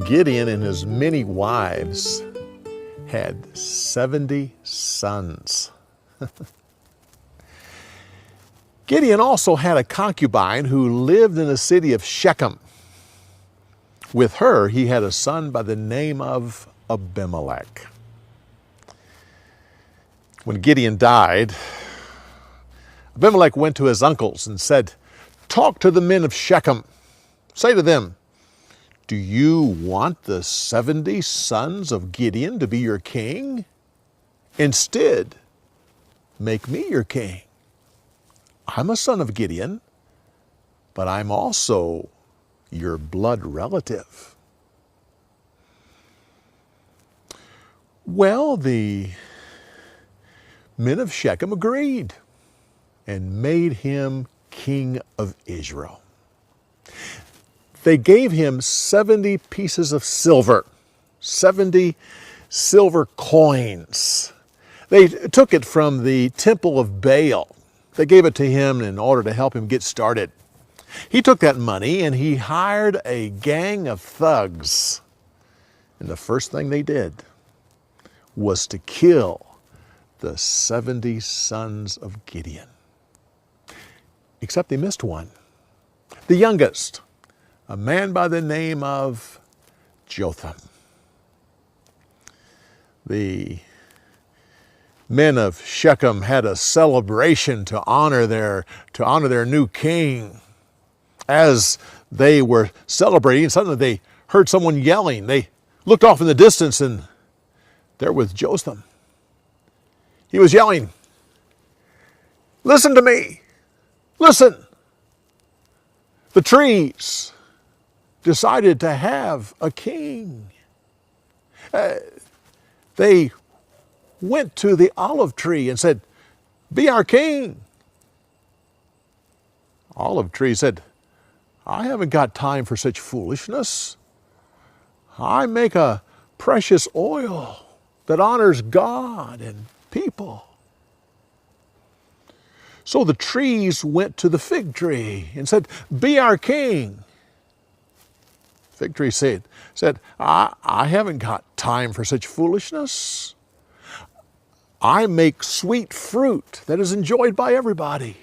Gideon and his many wives had 70 sons. Gideon also had a concubine who lived in the city of Shechem. With her, he had a son by the name of Abimelech. When Gideon died, Abimelech went to his uncles and said, "Talk to the men of Shechem. Say to them, do you want the 70 sons of Gideon to be your king? Instead, make me your king. I'm a son of Gideon, but I'm also your blood relative." Well, the men of Shechem agreed and made him king of Israel. They gave him 70 pieces of silver, 70 silver coins. They took it from the temple of Baal. They gave it to him in order to help him get started. He took that money and he hired a gang of thugs. And the first thing they did was to kill the 70 sons of Gideon. Except they missed one. The youngest, a man by the name of Jotham. The men of Shechem had a celebration to honor their new king. As they were celebrating, suddenly they heard someone yelling. They looked off in the distance, and there was Jotham. He was yelling, "Listen to me! Listen! The trees decided to have a king." They went to the olive tree and said, "Be our king." Olive tree said, "I haven't got time for such foolishness. I make a precious oil that honors God and people." So the trees went to the fig tree and said, "Be our king." Fig tree said, I haven't got time for such foolishness. I make sweet fruit that is enjoyed by everybody."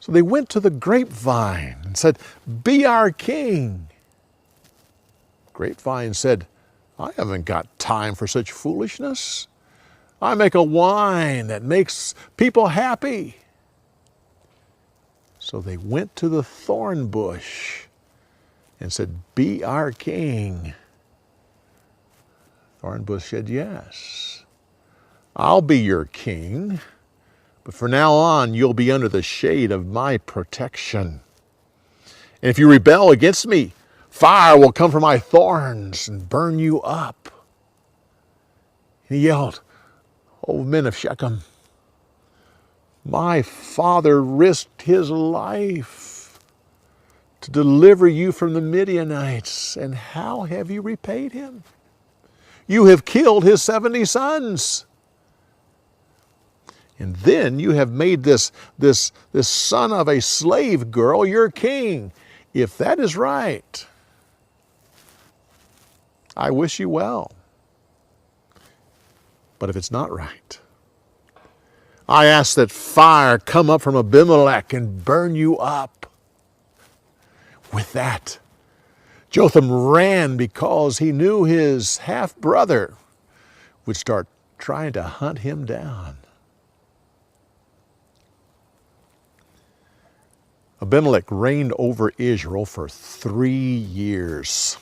So they went to the grapevine and said, "Be our king." Grapevine said, "I haven't got time for such foolishness. I make a wine that makes people happy." So they went to the thorn bush and said, "Be our king." Thorn bush said, "Yes, I'll be your king, but from now on you'll be under the shade of my protection. And if you rebel against me, fire will come from my thorns and burn you up." He yelled, "O men of Shechem, my father risked his life to deliver you from the Midianites, and how have you repaid him? You have killed his 70 sons. And then you have made this son of a slave girl your king. If that is right, I wish you well. But if it's not right, I ask that fire come up from Abimelech and burn you up." With that, Jotham ran because he knew his half-brother would start trying to hunt him down. Abimelech reigned over Israel for 3 years.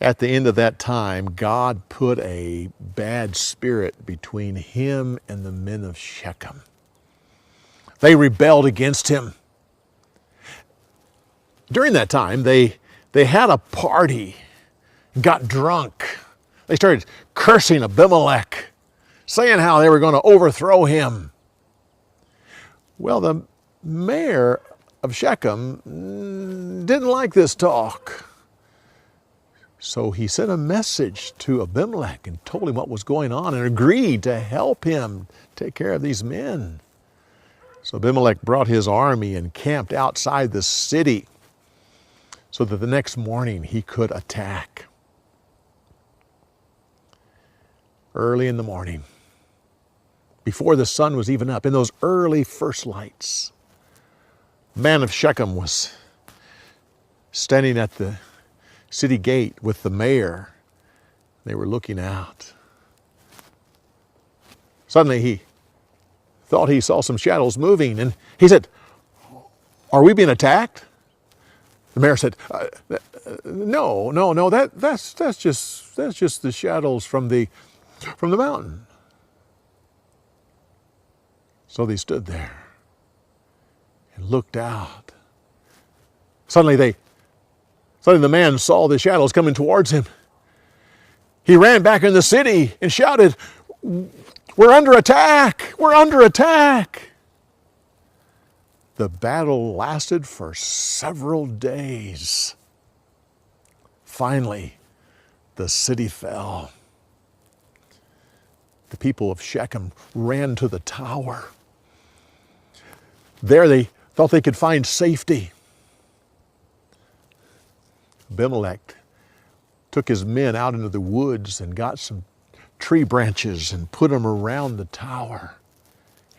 At the end of that time, God put a bad spirit between him and the men of Shechem. They rebelled against him. During that time, they had a party, got drunk. They started cursing Abimelech, saying how they were going to overthrow him. Well, the mayor of Shechem didn't like this talk. So he sent a message to Abimelech and told him what was going on and agreed to help him take care of these men. So Abimelech brought his army and camped outside the city. so that the next morning he could attack. Early in the morning, before the sun was even up, in those early first lights, the man of Shechem was standing at the city gate with the mayor. They were looking out. Suddenly he thought he saw some shadows moving, and he said, "Are we being attacked?" The mayor said, "No, that's just the shadows from the mountain." So they stood there and looked out. Suddenly the man saw the shadows coming towards him. He ran back in the city and shouted, "We're under attack! We're under attack!" The battle lasted for several days. Finally, the city fell. The people of Shechem ran to the tower. There they thought they could find safety. Abimelech took his men out into the woods and got some tree branches and put them around the tower.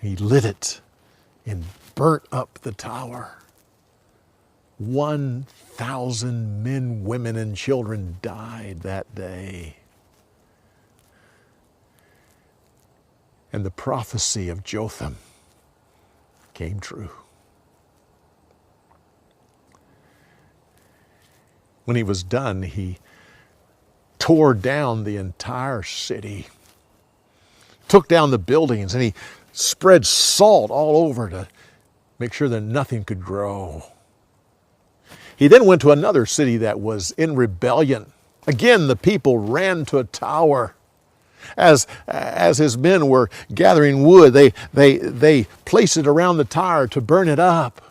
He lit it and burnt up the tower. 1,000 men, women, and children died that day. And the prophecy of Jotham came true. When he was done, he tore down the entire city, took down the buildings, and he spread salt all over to make sure that nothing could grow. He then went to another city that was in rebellion. Again, the people ran to a tower. As his men were gathering wood, they placed it around the tower to burn it up.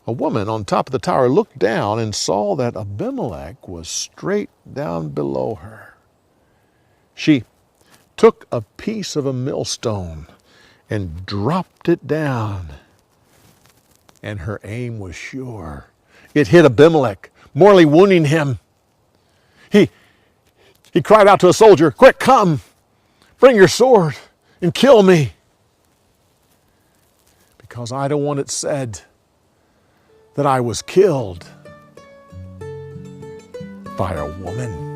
A woman on top of the tower looked down and saw that Abimelech was straight down below her. She took a piece of a millstone and dropped it down, and her aim was sure. It hit Abimelech, mortally wounding him. He cried out to a soldier, "Quick, come, bring your sword and kill me, because I don't want it said that I was killed by a woman."